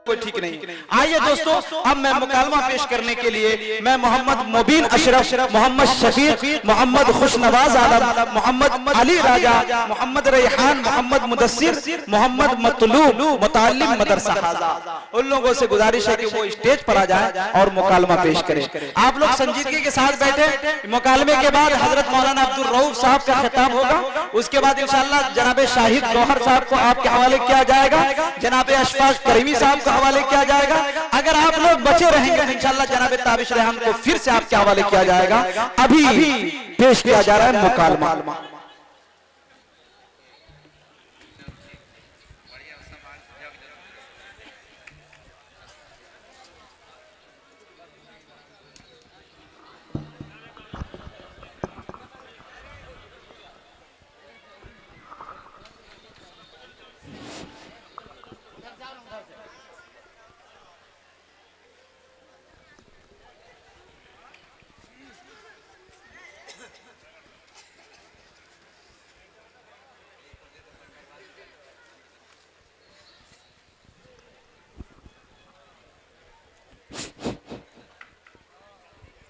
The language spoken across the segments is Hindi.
कोई ठीक नहीं। आइए दोस्तों, अब मैं मुकालमा पेश करने के लिए मैं मोहम्मद मुबीन अशरफ, मोहम्मद शफीक, मोहम्मद खुशनवाज आलम, मोहम्मद अली राजा, मोहम्मद रेहान, मोहम्मद मुदस्सिर, मोहम्मद मतलूब मुताल्लिम मदरसा हाजा, उन लोगों से गुजारिश है कि वो स्टेज पर आ जाए और मुकालमा पेश करें। आप लोग संजीदगी के साथ बैठे। मुकालमे के बाद हजरत मौलाना अब्दुल रऊफ साहब का खिताब होगा, उसके बाद इंशाअल्लाह जनाब शाहिद गौहर साहब को आपके हवाले किया जाएगा, जनाब अशफाक करीमी साहब को हवाले किया जाएगा। अगर आप लोग बचे रहेंगे इंशाअल्लाह जनाब ताबिश रेहान को फिर से आपके हवाले किया जाएगा। अभी पेश किया जा रहा है मुकालमा।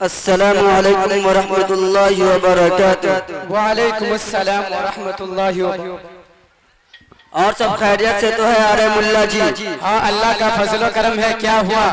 अस्सलामु अलैकुम व रहमतुल्लाहि व बरकातुहू। व अलैकुम अस्सलाम व रहमतुल्लाहि व बरकातुहू। और सब खैरियत से तो है? अरे मुल्ला जी, हाँ अल्लाह का फजल करम है। क्या हुआ?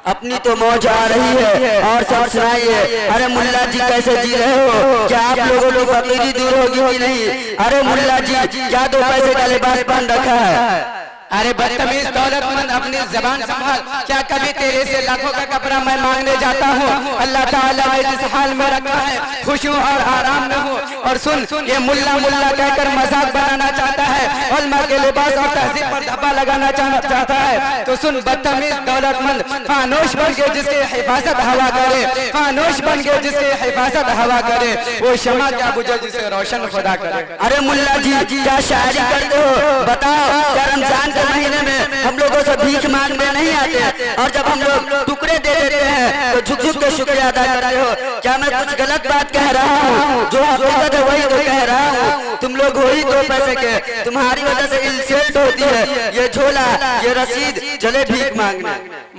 अपनी तो मौज आ रही है और सब सुनाइए। अरे मुल्ला जी कैसे जी रहे हो? क्या आप लोगों की फकीरी दूर होगी कि नहीं? अरे मुल्ला जी क्या दो पैसे का लिबास पहन रखा है? अरे बदतमीज दौलतमंद, अपनी जबान संभाल। क्या कभी तेरे से लाखों का कपड़ा मैं मांगने जाता हूँ? अल्लाह ताला ने जिस हाल में रखा है खुश हूँ और आराम में हूँ। और सुन, ये मुल्ला मुल्ला कहकर मजाक बनाना चाहता है, उलमा के लिबास और तहजीब पर धब्बा लगाना चाहता है। तो सुन बदतमीज दौलतमंद, फानोश बन के जिसकी हिफाजत हवा करे, फानोश बन के जिसकी हिफाजत हवा करे, वो शमा क्या बुझे जिसे रोशन खुदा करे। अरे मुल्ला जी क्या शायरी करते हो? बताओ, क्या रमजान के महीने में हम लोगों से भीख मांगने नहीं आते? और जब हम लोग टुकड़े दे देते हैं तो झुक झुक के शुक्रिया अदा करते हो? क्या मैं कुछ गलत बात कह रहा हूँ? जो हकीकत है वही तो कह रहा हूँ। तुम लोग हो ही दो पैसे के, तुम्हारी वजह से इंसल्ट होती है। ये झोला, ये रसीद, चले भीख मांगने।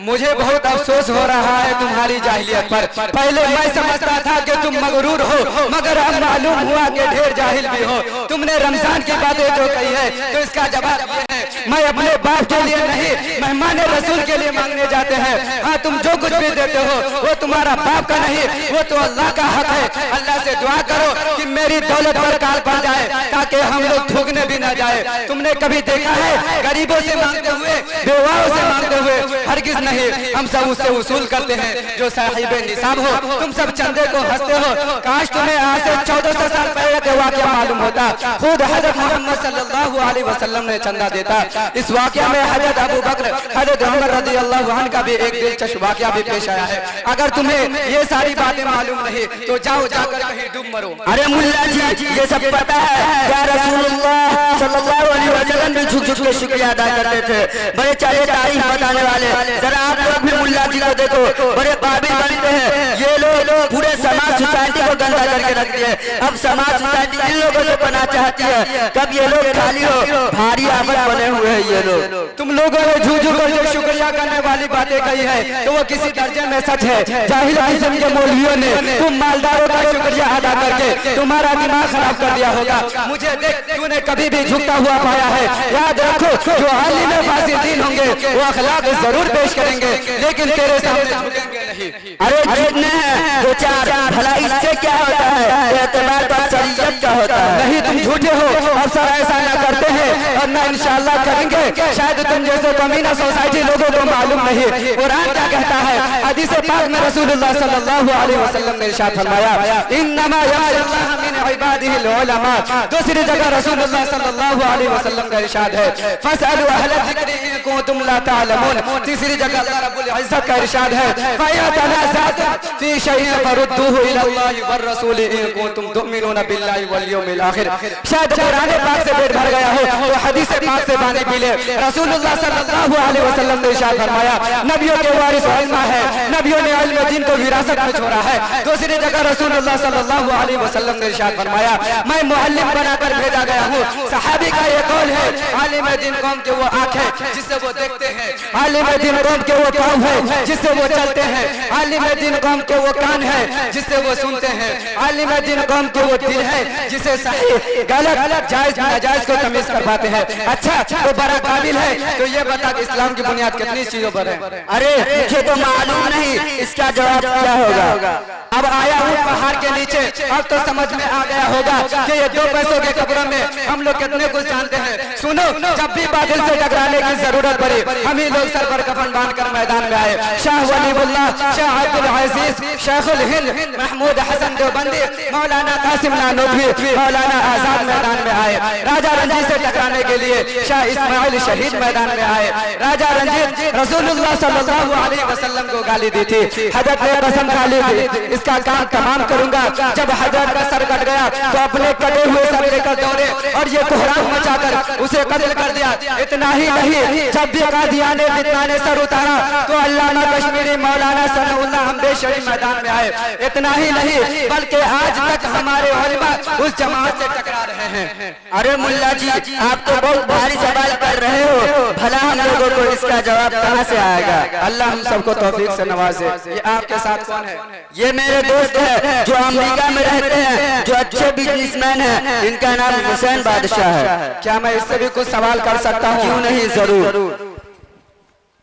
मुझे बहुत अफसोस हो रहा है तुम्हारी जाहिलियत पर। पहले मैं समझता था कि तुम मगरूर हो, मगर अब मालूम हुआ कि ढेर जाहिल भी हो। तुमने रमजान की बातें जो कही है तो इसका जवाब ये है, मैं अपने बाप के लिए नहीं, मेहमान रसूल के लिए मांगने जाते हैं। हाँ, तुम जो कुछ भी देते हो वो तुम्हारा बाप का नहीं, वो तो अल्लाह का हक है। अल्लाह से दुआ करो कि मेरी दौलत पर काल पड़ जाए ताकि हम लोग थूकने भी ना जाए। तुमने कभी देखा है गरीबों से मांगते हुए, बेवाओं से मांगते हुए? हरगिज नहीं। हम सब उससे वसूल करते हैं जो साहिब निसाब हो। तुम सब चंदे को हंसते हो। काश तुम्हें आज से 1400 साल पहले का वाकया मालूम होता। खुद हजरत मोहम्मद सल्लल्लाहु अलैहि वसल्लम ने चंदा देता। इस वाकया में हजरत अबू बकर, हजरत उमर रज़ियल्लाहु अन्हु का भी एक दिलचस्प वाकया भी पेश आया है। अगर तुम्हें ये सारी बातें मालूम नहीं तो जाओ जाकर कहीं डूब मरो। अरे मुल्ला जी ये सब पता है? क्या रसूलुल्लाह सल्लल्लाहु अलैहि वसल्लम भी झुक झुक के शुक्रिया अदा करते थे? बड़े चाहे तारीफ बताने वाले। जरा आप लोग भी मुल्ला जी को देखो, बड़े काबिल बनते हैं। ये लोग पूरे समाज सोसाइटी को गंदा करके रखते हैं। अब समाज सोसाइटी इन लोगों से बना चाहती है। कब ये लोग खाली हो, भारी आफत बने हुए हैं ये लोग। तुम लोगों ने झूठ झूठ कर जो शुक्रिया करने वाली बातें कही है तो वो किसी दर्जे में सच है। जाहिल किस्म के मौलवियों ने तुम मालदारों का शुक्रिया अदा करके तुम्हारा दिमाग खराब कर दिया होगा। मुझे देख, तूने कभी भी झुकता हुआ पाया है? याद रखो, जो हाल में फासिदीन होंगे वो अखलाक जरूर पेश करेंगे, लेकिन तेरे सामने झुकेंगे नहीं। अरे झुकने हैं दो चार, भला इससे क्या होता है? एतबार तो शरीयत का होता है। नहीं, तुम झूठे हो। अफसर ऐसा न करते हैं और न इंशाअल्लाह करेंगे। शायद तुम जैसे कमीना सोसाइटी लोगों को मालूम नहीं। कुरान क्या कहता है? हदीस पाक में रसूलुल्लाह सल्लल्लाहु अलैहि वसल्लम ने इरशाद फरमाया, इन्नमा यख्शल्लाह मिन इबादिहिल उलमा। दूसरी जगह रसूलुल्लाह सल्लल्लाहु अलैहि वसल्लम का इरशाद है, फसअलू अहल ज़िक्रि इन कुंतुम ला तअलमून। तीसरी जगह अल्लाह रब्बुल इज्जत का इरशाद है, फयतनाज़अतुम फी शैइन फरुद्दूहु इलल्लाहि वर रसूल इन कुंतुम तुमिनूना बिल्लाहि वल यौमिल आखिर। शायद कुरान पाक से पेट भर गया हो तो हदीस पाक से पानी पी ले। रसूलुल्लाह सल्लल्लाहु अलैहि वसल्लम ने इरशाद फरमाया, नबियों के वारिस उलमा है, नबियों ने इल्म दीन को विरासत में छोड़ा है। दूसरी जगह रसूलुल्लाह सल्लल्लाहु अलैहि वसल्लम ने इरशाद फरमाया, मैं मुअल्लिम बनाकर भेजा गया हूँ। सहाबी का ये कौल है, आलिम दीन कौम के वो आंखें जिससे वो देखते हैं, आलिम दीन कौम के वो पाँव है जिससे वो चलते हैं, आलिम दीन कौम के वो कान है जिससे वो सुनते हैं, आलिम दीन कौम के वो दिल है जिसे सही गलत जायज नाजायज को तमीज कर पाते हैं। अच्छा तो बड़ा काबिल है, तो ये बता कि इस्लाम की बुनियाद कितनी चीजों पर है? अरे मुझे तो मालूम नहीं, इसका जवाब क्या होगा? अब आया हूँ पहाड़ के नीचे, अब तो समझ में आ गया होगा कि ये 2 पैसों के कपड़ों में हम लोग कितने कुछ जानते हैं। सुनो, जब भी बादल से टकराने की जरूरत पड़ी, हम ही लोग सर पर कफन बांधकर मैदान में आए। शाह वलीउल्लाह, शाह अब्दुल अजीज, शेखुल हिंद महमूद हसन देवबंदी, मौलाना कासिम नानोवी, मौलाना आजाद मैदान में आए। राजा रंजीत से टकराने के लिए शाह इस्माइल शहीद मैदान में आए। राजा रंजीत रसूलुल्लाह सल्लल्लाहु अलैहि वसल्लम को गाली दी थी, हजरत ने कसम खा ली थी इसका काम तमाम करूंगा। जब हजरत का सर कट गया तो अपने कटे हुए सर लेकर दौड़े और ये कोहराम मचाकर उसे कत्ल कर दिया। इतना ही नहीं, जब भी कादियान ने फितना ने सर उतारा तो अल्लामा कश्मीरी मौलाना सनाउल्लाह हमदे शरीफ मैदान में आए। इतना ही नहीं, बल्कि आज तक हमारे उलमा उस जमात से टकरा रहे हैं। अरे मुल्ला जी, आप तो बहुत भारी सवाल कर रहे हो, भला हम लोगों को इसका जवाब कहाँ से आएगा? अल्लाह हम सबको तौफीक से नवाजे। ये आपके साथ कौन है? ये मेरे दोस्त है जो अमेरिका में रहते हैं, जो अच्छे बिजनेसमैन हैं, इनका नाम हुसैन बादशाह है। क्या मैं इससे भी कुछ सवाल कर सकता हूँ? क्यों नहीं, जरूर।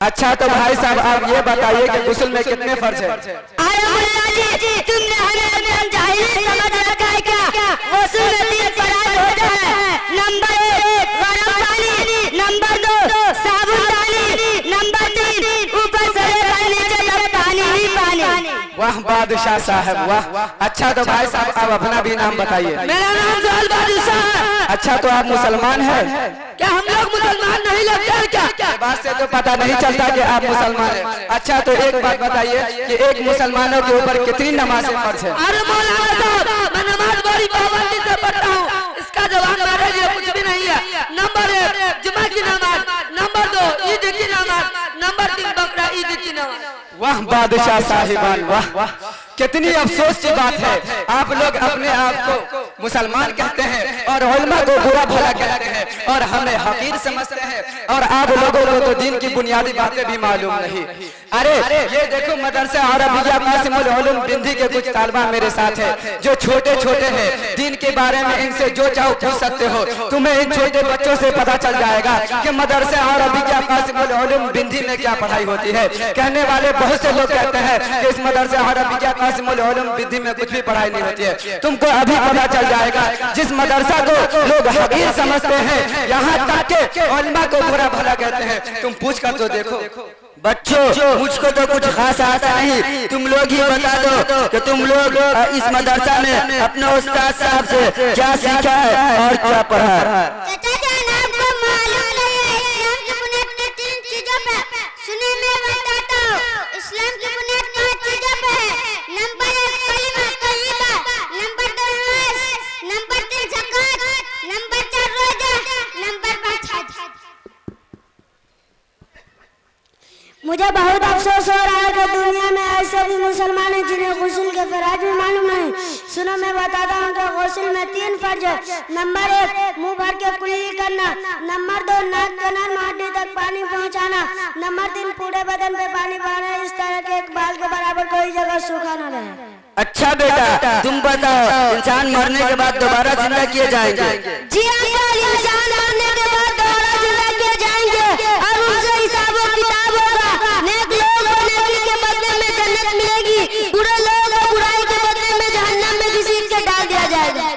अच्छा तो भाई साहब आप ये बताइए कि गुस्ल में कितने फर्ज है? अरे मुल्ला जी, तुमने हमें जाहिल समझ रखा है क्या? गुस्ल में 3 फर्ज होते हैं। नंबर 1 गरम पानी, नंबर 2 साबुनदानी, नंबर 3 ऊपर से लेकर नीचे तक पानी ही पानी। वाह बादशाह साहब वाह। अच्छा तो भाई साहब आप अपना भी नाम बताइए। मेरा नाम जोहल बादशाह है। अच्छा तो आप मुसलमान हैं? क्या हम लोग मुसलमान नहीं लगते हैं क्या? बात से तो पता नहीं चलता कि आप मुसलमान हैं। अच्छा तो एक बात बताइए कि एक मुसलमानों के ऊपर कितनी नमाजें फर्ज है? अरे मौलाना साहब, मैं नमाज बड़ी पाबंदी से पढ़ता हूँ, इसका जवाब मेरे लिए कुछ भी नहीं है। नंबर 1 जुमा की नमाज, नंबर 2 ईद की नमाज, नंबर 3 बकरा ईद की नमाज। वाह बादशाह साहिबान वाह। कितनी अफसोस की बात है, आप लोग अपने आप को मुसलमान कहते हैं और उलमा को बुरा भला कहते हैं और हमें हकीर समझते हैं, और आप लोगों को तो दीन की बुनियादी बातें भी मालूम नहीं। अरे ये देखो मदरसा अरबिया कासिमुल उलूम बिंदी के कुछ तालिबान मेरे साथ है जो छोटे छोटे हैं, दीन के बारे में इनसे जो चाहो पूछ सकते हो। तुम्हें इन छोटे बच्चों से पता चल जाएगा कि मदरसा अरबिया कासिमुल उलूम बिंदी में क्या पढ़ाई होती है। कहने वाले बहुत से लोग कहते हैं कि इस मदरसा अरबिया कासिमुल उलूम बिंदी में कुछ भी पढ़ाई नहीं होती है। तुमको अभी पता चल जाएगा। जिस मदरसा को लोग हकीर समझते हैं, यहाँ तक के उलमा को बुरा भला कहते हैं, तुम पूछ कर तो देखो। बच्चों, मुझको तो कुछ खास आता नहीं, तुम लोग ही बता दो कि तुम लोग इस मदरसा में अपने उस्ताद साहब से क्या सीखा है और क्या पढ़ा है। चाचा जान आपको मालूम नहीं है इस्लाम की बुनियाद के 3 चीजों पे? सुनिए मैं बताता हूँ। इस्लाम की बुनियाद 5 चीजों पे है। नंबर 1 कलिमा तय्यबा, नंबर 2 नमाज, नंबर 3 ज़कात, नंबर 4 रोजा, नंबर 5 हज। मुझे बहुत अफसोस हो रहा है कि दुनिया में ऐसे भी मुसलमान हैं जिन्हें गुस्ल के फराज भी मालूम नहीं। सुनो मैं बताता हूँ कि गुस्ल में 3 फर्ज है। नंबर 1 मुंह भर के कुल्ली करना, नंबर 2 नाक के नाक हड्डी तक पानी पहुँचाना, नंबर 3 पूरे बदन पे पानी बहाना, इस तरह के एक बाल के बराबर कोई जगह सूखा न रहे। अच्छा बेटा, तुम बताओ इंसान मरने के बाद दोबारा जिंदा किए जाएंगे? जी अंकल, इंसान मरने के बाद दोबारा जिंदा किए जाएंगे और उनसे हिसाब व किताब होगा। नेक लोग को नेकी के बदले में जन्नत मिलेगी, बुरे लोग को बुराई के बदले में जहन्नम में घसीट के डाल दिया जाएगा।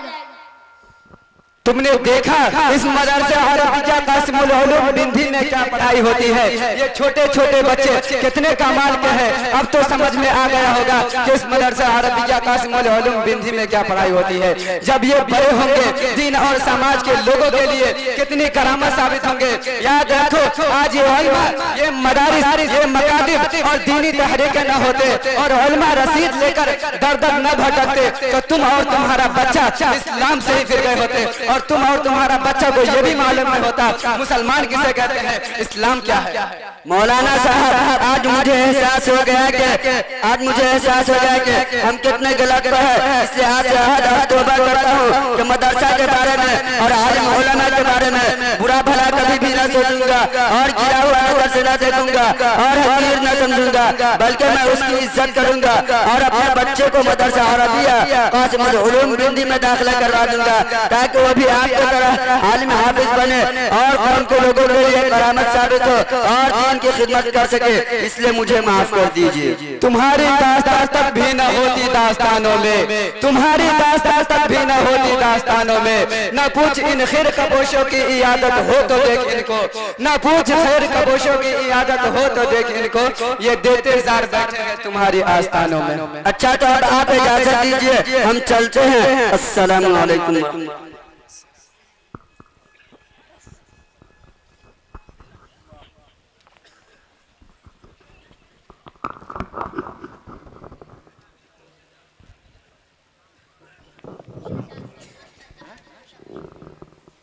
तुमने देखा इस मदरसा अरबिया कासिमुल उलूम बिंदी में क्या पढ़ाई होती है। ये छोटे छोटे बच्चे कितने कमाल के हैं। अब तो समझ में आ गया होगा कि इस मदरसा अरबिया कासिमुल उलूम बिंदी में क्या पढ़ाई होती है। जब ये बड़े होंगे दीन और समाज के लोगों के लिए कितनी करामत साबित होंगे। याद रखो आज ये उलमा, ये मदारिस, ये मकादिस मकातिब और दीनी तहरीकें न होते और उलमा रसीद लेकर दर दर न भटकते तो तुम और तुम्हारा बच्चा इस्लाम से ही फिर गए होते और तुम और तुम्हारा बच्चा को ये भी मालूम नहीं होता मुसलमान किसे कहते हैं, इस्लाम क्या है। मौलाना साहब आज मुझे एहसास हो गया कि हम कितने गलत पर है, इसलिए आज से तौबा करता हूँ कि मदरसा के बारे में और आलिम उलमा के बारे में बुरा भला कभी भी न सोचूंगा और गिरा हुआ नजर से न देखूंगा और हकीर न समझूंगा, बल्कि मैं उसकी इज्जत करूंगा और अपने बच्चे को मदरसा अरबिया कासिमुल उलूम बिंदी में दाखिला करवा दूंगा ताकि वो भी आपकी तरह आलिम हाफिज बने और कौम के लोगों के लिए करामत साबित हो और दीन की खिदमत कर सके। इसलिए मुझे माफ कर दीजिए। तुम्हारी दास्तान तक भी न होती दास्तानों में, तुम्हारी दास्तान तक भी न होती दास्तानों में। न पूछ इन खैर कबोशों की इयादत हो तो देख इनको, न पूछ खैर कबोशों की इयादत हो तो देख इनको, ये देते जार बैठे हैं तुम्हारी आस्थानों में। अच्छा तो अब आप इजाजत दीजिए, हम चलते हैं। अस्सलाम वालेकुम।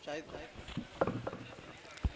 शायद